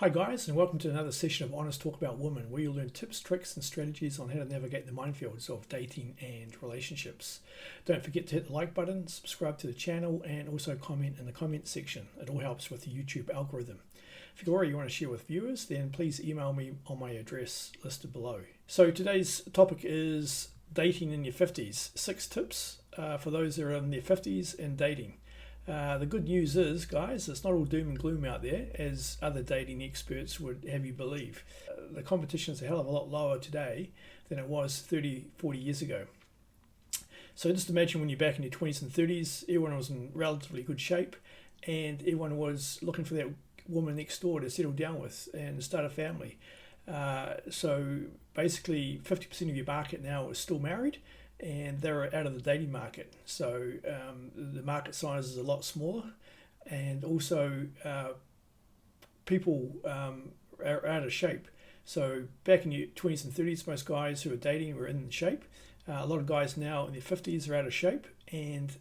Hi guys, and welcome to another session of Honest Talk About Women, where you'll learn tips, tricks and strategies on how to navigate the minefields of dating and relationships. Don't forget to hit the like button, subscribe to the channel and also comment in the comment section. It all helps with the YouTube algorithm. If you already want to share with viewers, then please email me on my address listed below. So today's topic is dating in your 50s. 6 tips for those that are in their 50s and dating. The good news is, guys, it's not all doom and gloom out there, as other dating experts would have you believe. The competition is a hell of a lot lower today than it was 30, 40 years ago. So just imagine when you're back in your 20s and 30s, everyone was in relatively good shape and everyone was looking for that woman next door to settle down with and start a family. So basically 50% of your market now is still married, and they're out of the dating market. So the market size is a lot smaller, and also people are out of shape. So back in your 20s and 30s, most guys who are dating were in shape. A lot of guys now in their 50s are out of shape and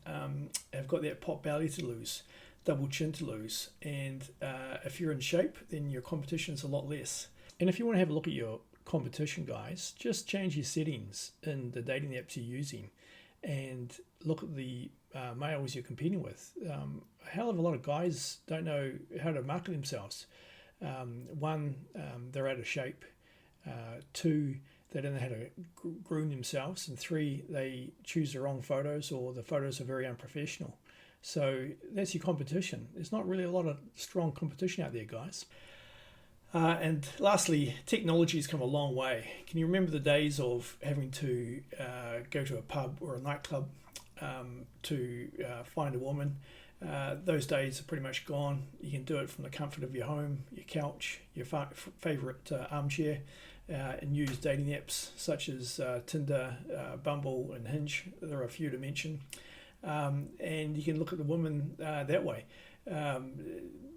have got that pot belly to lose, double chin to lose. And if you're in shape, then your competition is a lot less. And if you want to have a look at your competition, guys, just change your settings in the dating apps you're using and look at the males you're competing with. A hell of a lot of guys don't know how to market themselves. One, they're out of shape. Two, they don't know how to groom themselves. And three, they choose the wrong photos, or the photos are very unprofessional. So that's your competition. There's not really a lot of strong competition out there, guys. And lastly, technology has come a long way. Can you remember the days of having to go to a pub or a nightclub to find a woman? Those days are pretty much gone. You can do it from the comfort of your home, your couch, your favourite armchair, and use dating apps such as Tinder, Bumble and Hinge. There are a few to mention. And you can look at the woman that way.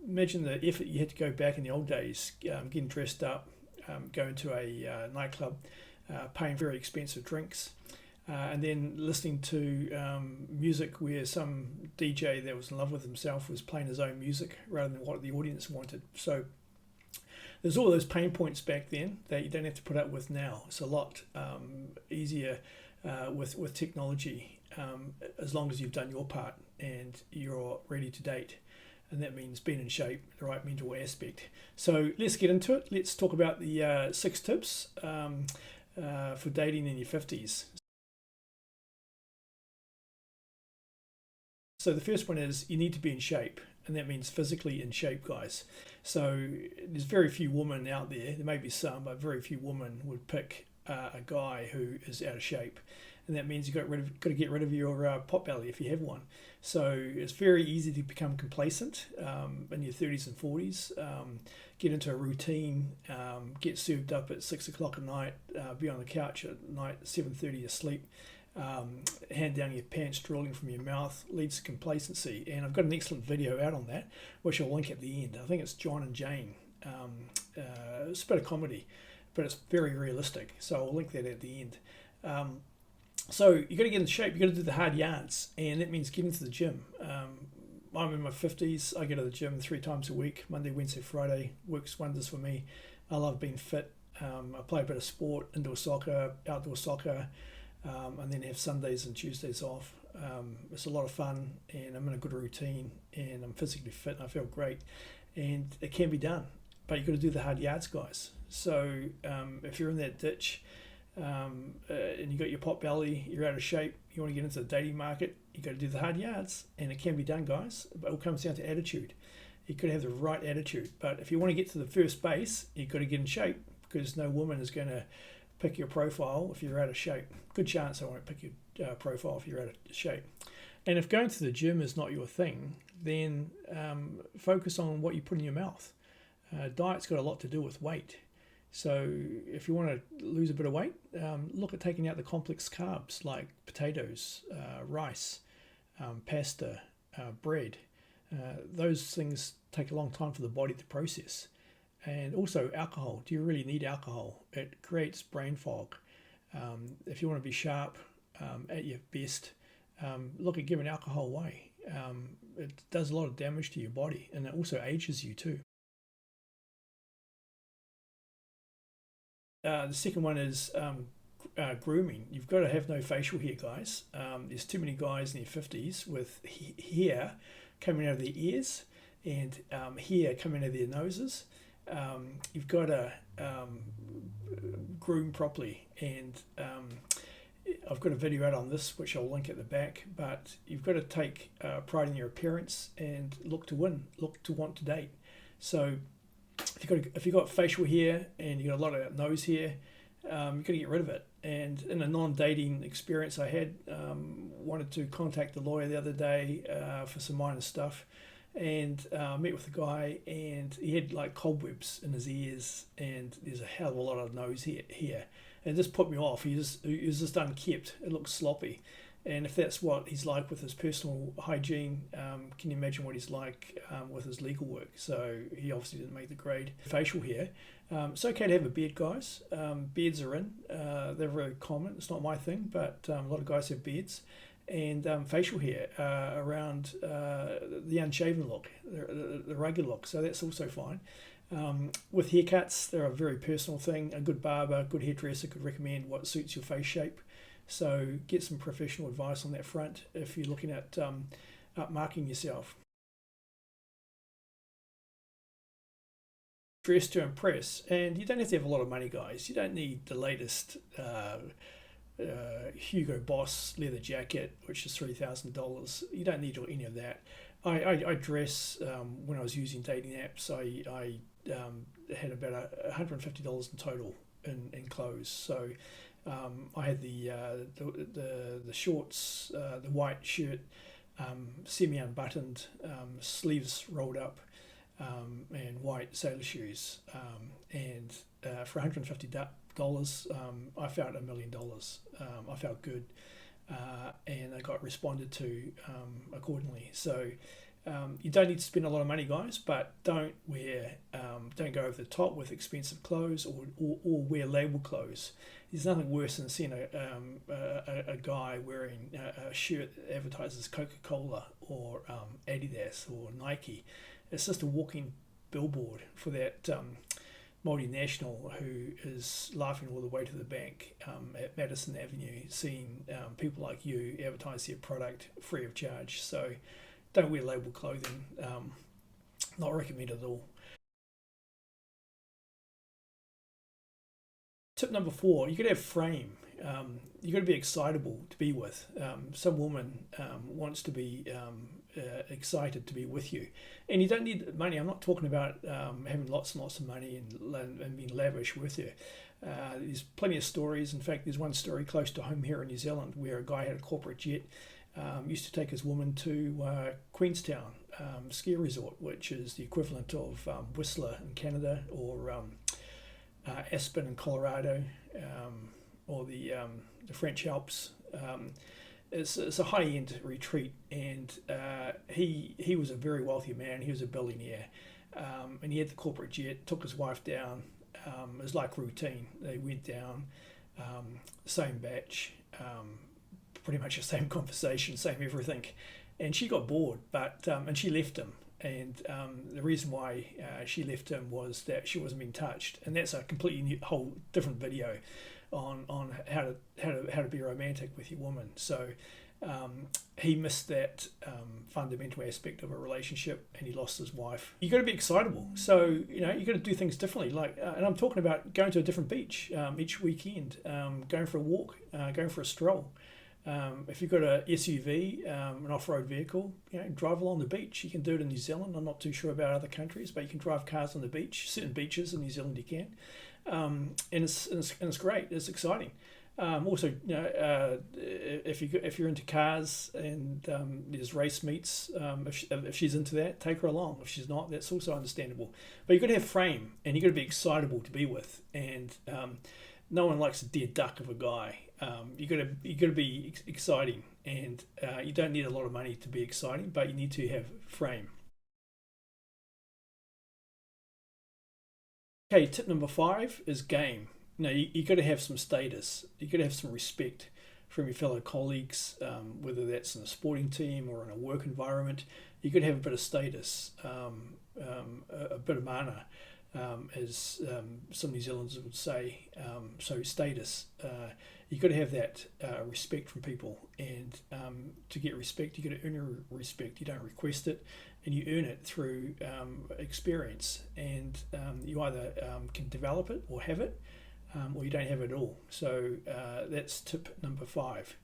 Imagine the effort you had to go back in the old days, getting dressed up, going to a nightclub, paying very expensive drinks, and then listening to music where some DJ that was in love with himself was playing his own music rather than what the audience wanted. So there's all those pain points back then that you don't have to put up with now. It's a lot easier with technology, as long as you've done your part and you're ready to date. And that means being in shape, the right mental aspect. So let's get into it. Let's talk about the 6 tips for dating in your 50s. So the first one is you need to be in shape, and that means physically in shape, guys. So there's very few women out there. There may be some, but very few women would pick a guy who is out of shape. And that means you've got to get rid of your pot belly if you have one. So it's very easy to become complacent in your 30s and 40s, get into a routine, get served up at 6 o'clock at night, be on the couch at night, 7:30 asleep, hand down your pants drooling from your mouth, leads to complacency. And I've got an excellent video out on that, which I'll link at the end. I think it's John and Jane. It's a bit of comedy, but it's very realistic. So I'll link that at the end. So you got to get in shape. You got to do the hard yards, and that means getting to the gym. I'm in my 50s. I go to the gym 3 times a week, Monday, Wednesday, Friday. Works wonders for me. I love being fit. I play a bit of sport, indoor soccer, outdoor soccer, and then have Sundays and Tuesdays off. It's a lot of fun, and I'm in a good routine, and I'm physically fit, and I feel great. And it can be done, but you've got to do the hard yards, guys. So if you're in that ditch, and you got your pot belly, you're out of shape, you want to get into the dating market, you got to do the hard yards, and it can be done, guys. But it all comes down to attitude. You got to have the right attitude. But if you want to get to the first base, you've got to get in shape, because no woman is going to pick your profile if you're out of shape. Good chance I won't pick your profile if you're out of shape. And if going to the gym is not your thing, then focus on what you put in your mouth. Diet's got a lot to do with weight. So if you want to lose a bit of weight, look at taking out the complex carbs like potatoes, rice, pasta, bread. Those things take a long time for the body to process. And also alcohol. Do you really need alcohol? It creates brain fog. If you want to be sharp at your best, look at giving alcohol away. It does a lot of damage to your body, and it also ages you too. The second one is grooming. You've got to have no facial hair, guys. There's too many guys in their 50s with hair coming out of their ears and hair coming out of their noses. You've got to groom properly, and I've got a video out on this which I'll link at the back, but you've got to take pride in your appearance and look to win, look to want to date. So if you've got facial hair and you've got a lot of nose hair, you've got to get rid of it. And in a non-dating experience I had, wanted to contact the lawyer the other day for some minor stuff, and met with the guy, and he had like cobwebs in his ears, and there's a hell of a lot of nose hair. And it just put me off. He was just unkept. It looked sloppy. And if that's what he's like with his personal hygiene, can you imagine what he's like with his legal work? So he obviously didn't make the grade. Facial hair. It's okay to have a beard, guys. Beards are in. They're very common. It's not my thing, but a lot of guys have beards. And facial hair around the unshaven look, the rugged look. So that's also fine. With haircuts, they're a very personal thing. A good barber, good hairdresser could recommend what suits your face shape. So get some professional advice on that front if you're looking at upmarking yourself. Dress to impress, and you don't have to have a lot of money, guys. You don't need the latest Hugo Boss leather jacket, which is $3,000. You don't need any of that. I dress when I was using dating apps. I had about $150 in total in clothes. So I had the shorts, the white shirt, semi-unbuttoned, sleeves rolled up, and white sailor shoes. And for $150, I felt $1 million. I felt good, and I got responded to accordingly. So you don't need to spend a lot of money, guys, but don't go over the top with expensive clothes or wear labelled clothes. There's nothing worse than seeing a guy wearing a shirt that advertises Coca-Cola or Adidas or Nike. It's just a walking billboard for that multinational who is laughing all the way to the bank at Madison Avenue, seeing people like you advertise their product free of charge. So don't wear labelled clothing. Not recommended at all. Tip number 4, you got to have frame. You got to be excitable to be with. Some woman wants to be excited to be with you, and you don't need money. I'm not talking about having lots and lots of money and being lavish with you. There's plenty of stories. In fact, there's one story close to home here in New Zealand where a guy had a corporate jet, used to take his woman to Queenstown ski resort, which is the equivalent of Whistler in Canada, or Aspen in Colorado, or the French Alps. It's a high-end retreat, and he was a very wealthy man. He was a billionaire, and he had the corporate jet, took his wife down. It was like routine. They went down, same batch, pretty much the same conversation, same everything, and she got bored, but and she left him. And the reason why she left him was that she wasn't being touched, and that's a completely new, whole different video on how to be romantic with your woman. So he missed that fundamental aspect of a relationship, and he lost his wife. You got to be excitable. So you got to do things differently. Like, and I'm talking about going to a different beach each weekend, going for a walk, going for a stroll. If you've got an SUV, an off-road vehicle, drive along the beach. You can do it in New Zealand. I'm not too sure about other countries, but you can drive cars on the beach. Certain beaches in New Zealand you can, and it's great. It's exciting. Also, if you're into cars and there's race meets, if she's into that, take her along. If she's not, that's also understandable. But you've got to have frame, and you've got to be excitable to be with. And no one likes a dead duck of a guy. You got to be exciting, and you don't need a lot of money to be exciting, but you need to have frame. Okay, tip number 5 is game. You got to have some status. You got to have some respect from your fellow colleagues, whether that's in a sporting team or in a work environment. You got to have a bit of status, a bit of mana. as some New Zealanders would say. So status, you've got to have that respect from people, and to get respect, you've got to earn your respect. You don't request it, and you earn it through experience, and you either can develop it or have it, or you don't have it at all. So that's tip number 5.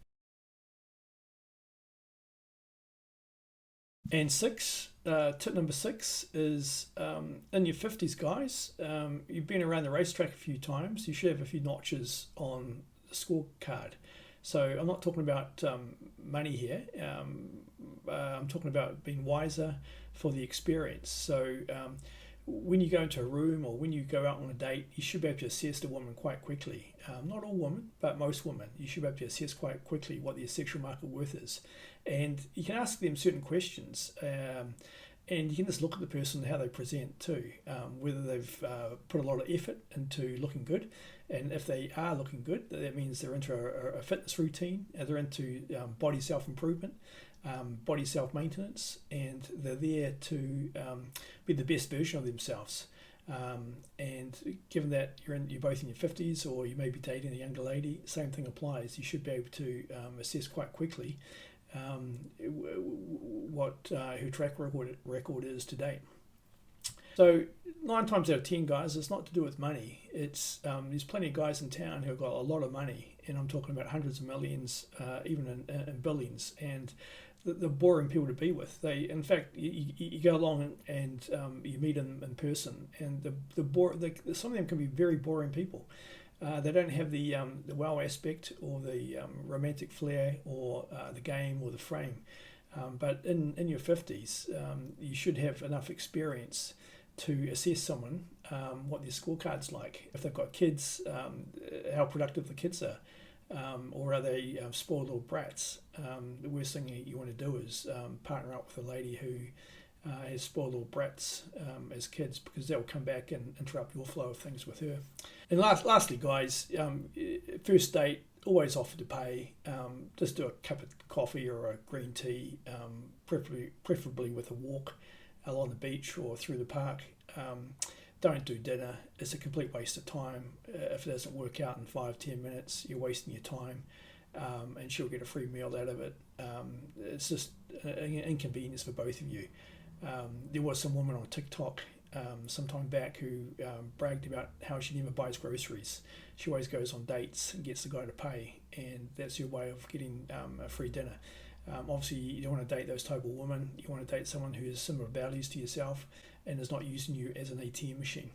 And tip number 6 is in your 50s, guys. You've been around the racetrack a few times. You should have a few notches on the scorecard. So I'm not talking about money here. I'm talking about being wiser for the experience. So when you go into a room or when you go out on a date, you should be able to assess the woman quite quickly. Not all women, but most women. You should be able to assess quite quickly what their sexual market worth is. And you can ask them certain questions, and you can just look at the person and how they present too, whether they've put a lot of effort into looking good. And if they are looking good, that means they're into a fitness routine, they're into body self-improvement, body self-maintenance, and they're there to be the best version of themselves. And given that you're both in your 50s, or you may be dating a younger lady, same thing applies. You should be able to assess quite quickly what her track record is to date. So 9 times out of 10, guys, it's not to do with money. It's there's plenty of guys in town who have got a lot of money, and I'm talking about hundreds of millions, even in billions, and the boring people to be with. They, in fact, you go along and you meet them in person, and some of them can be very boring people. They don't have the wow aspect, or the romantic flair, or the game, or the frame. But in your 50s, you should have enough experience to assess someone, what their scorecard's like. If they've got kids, how productive the kids are, or are they spoiled little brats. The worst thing you want to do is partner up with a lady who has spoiled little brats as kids, because that will come back and interrupt your flow of things with her. And lastly, guys, first date, always offer to pay. Just do a cup of coffee or a green tea, preferably with a walk along the beach or through the park. Don't do dinner. It's a complete waste of time. If it doesn't work out in 5-10 minutes, you're wasting your time, and she'll get a free meal out of it. It's just an inconvenience for both of you. There was some woman on TikTok some time back who bragged about how she never buys groceries. She always goes on dates and gets the guy to pay, and that's your way of getting a free dinner. Obviously, you don't want to date those type of women. You want to date someone who has similar values to yourself and is not using you as an ATM machine.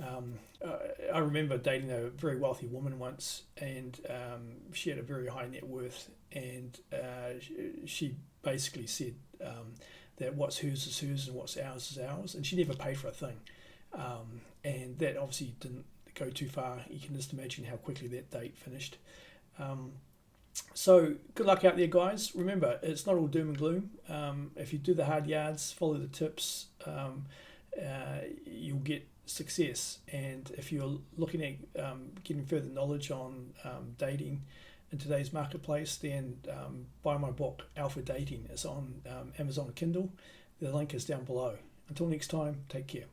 I remember dating a very wealthy woman once, and she had a very high net worth, and she basically said that what's hers is hers and what's ours is ours, and she never paid for a thing. And that obviously didn't go too far. You can just imagine how quickly that date finished. So good luck out there, guys. Remember, it's not all doom and gloom. If you do the hard yards, follow the tips, you'll get success. And if you're looking at getting further knowledge on dating in today's marketplace, then buy my book, Alpha Dating. It's on Amazon Kindle. The link is down below. Until next time, take care.